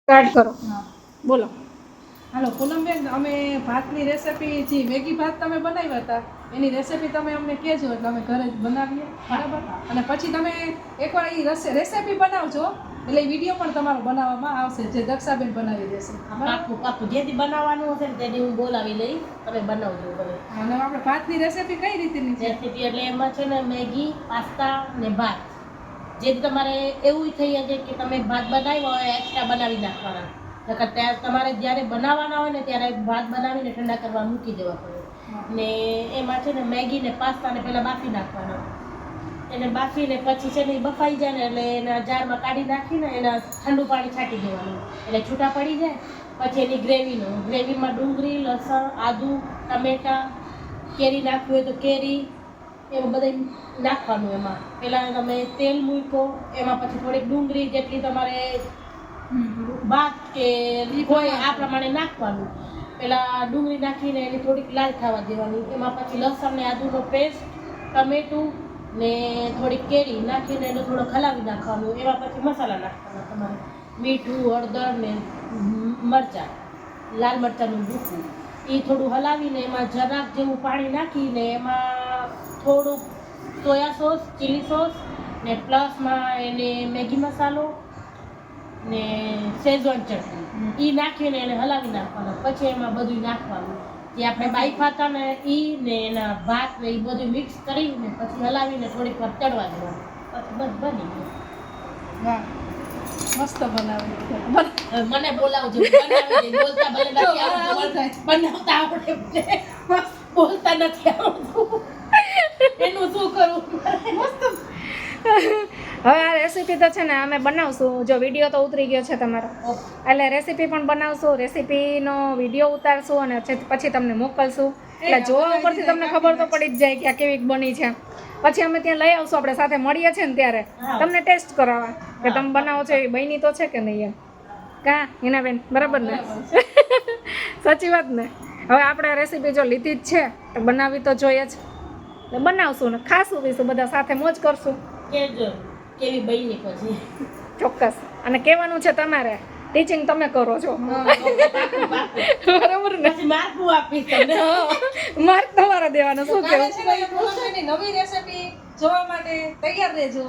Start કરો. હા બોલો. હાલો પૂનમબેન, અમે ભાતની રેસીપી જે મેગી ભાત તમે બનાવ્યા હતા એની રેસીપી તમે અમને કહેજો એટલે અમે ઘરે જ બનાવીએ, બરાબર? અને પછી તમે એકવાર એ રેસીપી બનાવજો એટલે એ વિડીયો પણ તમારો બનાવવામાં આવશે, જે દક્ષાબેન બનાવી દેશે. પાકું પાકું જેથી બનાવવાનું હશે ને તેથી હું બોલાવી લઈ, તમે બનાવજો ઘરે. અને આપણે ભાતની રેસીપી કઈ રીતની છે? રેસીપી એટલે એમાં છે ને મેગી, પાસ્તા ને ભાત. જેથી તમારે એવું થઈ જાય કે તમે ભાત બનાવ્યો હોય એક્સ્ટ્રા બનાવી નાખવાના, નકર ત્યાં તમારે જ્યારે બનાવવાના હોય ને ત્યારે ભાત બનાવીને ઠંડા કરવા મૂકી દેવા પડે. ને એમાં છે ને મેગી ને પાસ્તા ને પહેલાં બાફી નાખવાના. એને બાફીને પછી છે ને એ બફાઈ જાય ને એટલે એના જારમાં કાઢી નાખીને એના ઠંડુ પાણી છાંટી દેવાનું એટલે છૂટા પડી જાય. પછી એની ગ્રેવીમાં ડુંગળી, લસણ, આદુ, ટમેટા, કેરી નાખવી હોય તો કેરી, એવું બધું નાખવાનું. એમાં પહેલાં તમે તેલ મૂકો, એમાં પછી થોડીક ડુંગળી જેટલી તમારે ભાત કે હોય આ પ્રમાણે નાખવાનું. પહેલાં ડુંગળી નાખીને એની થોડીક લાલ થવા દેવાની. એમાં પછી લસણ ને આદુનો પેસ્ટ, ટમેટું ને થોડીક કેરી નાખીને એને થોડો હલાવી નાખવાનું. એમાં પછી મસાલા નાખવાના તમારે, મીઠું, હળદર ને મરચાં, લાલ મરચાંનું ભૂકું. એ થોડું હલાવીને એમાં જરાક જેવું પાણી નાખીને એમાં થોડુંક સોયા સોસ, ચીલી સોસ ને પ્લસમાં એને મેગી મસાલો ને શેઝવાન ચટણી એ નાખીને એને હલાવી નાખવાનું. પછી એમાં બધું નાખવાનું જે આપણે બાઈફા હતા ને એ ને એના ભાત ને એ બધું મિક્સ કરીને પછી હલાવીને થોડીક વાર તળવા દેવાનું. પછી બસ બની ગયું. વાહ, મસ્ત બનાવી. મને બોલાવજો, બનાવી દે. બોલતા ભલે નથી આવડતું, બનાવતા આવડે મને. બોલતા નથી આવડતું, એનું શું કરું? મસ્ત. હવે આ રેસીપી તો છે ને અમે બનાવશું. જો વિડીયો તો ઉતરી ગયો છે તમારો, એટલે રેસીપી પણ બનાવશું, રેસીપીનો વિડીયો ઉતારશું અને પછી તમને મોકલશું. એટલે જોવા ઉપરથી તમને ખબર તો પડી જ જાય કે આ કેવી બની છે. પછી અમે ત્યાં લઈ આવશું, આપણે સાથે મળીએ છીએ ને ત્યારે તમને ટેસ્ટ કરાવવા કે તમે બનાવો છો એ બની તો છે કે નહીં એમ. કા હિનાબેન, બરાબર ને? સાચી વાત ને? હવે આપણે રેસીપી જો લીધી જ છે તો બનાવવી તો જોઈએ જ, એટલે બનાવશું ને ખાશું પીશું, બધા સાથે મોજ કરશું. કેજો કેવી બની પછી. ચોક્કસ. અને કહેવાનું છે તમારે, ટીચિંગ તમે કરો છો, બરાબર ને? પછી માર્કું આપીશ તમને. માર્ક તમારે દેવાનો. શું કાલે કહેવું? છે ને પૂનમબેનની નવી રેસીપી જોવા માટે તૈયાર રહેજો.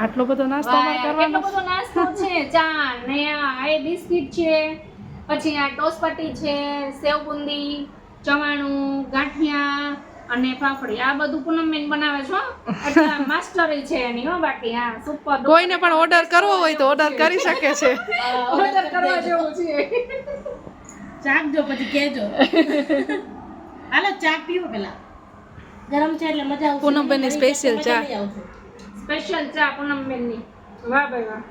આટલો બધો નાસ્તો કેટલો બધો નાસ્તો છે. ચા ને આ એ બિસ્કિટ છે, પછી આ ટોસપટ્ટી છે, સેવ બુંદી, ચવાણું, ગાંઠિયા અને પાપડી. આ બધું પૂનમબેન બનાવે છો, એટલે માસ્ટરી છે એની. હો બાકી હા, સુપર. કોઈને પણ ઓર્ડર કરવો હોય તો ઓર્ડર કરી શકે છે. ઓર્ડર કરવા જેવું છે. ચાખજો પછી કહેજો. હાલો ચા પીવો પેલા, ગરમ છે એટલે મજા આવશે. પૂનમબેનની સ્પેશિયલ ચા. સ્પેશિયલ ચા પૂનમબેનની. વાહ ભાઈ વાહ.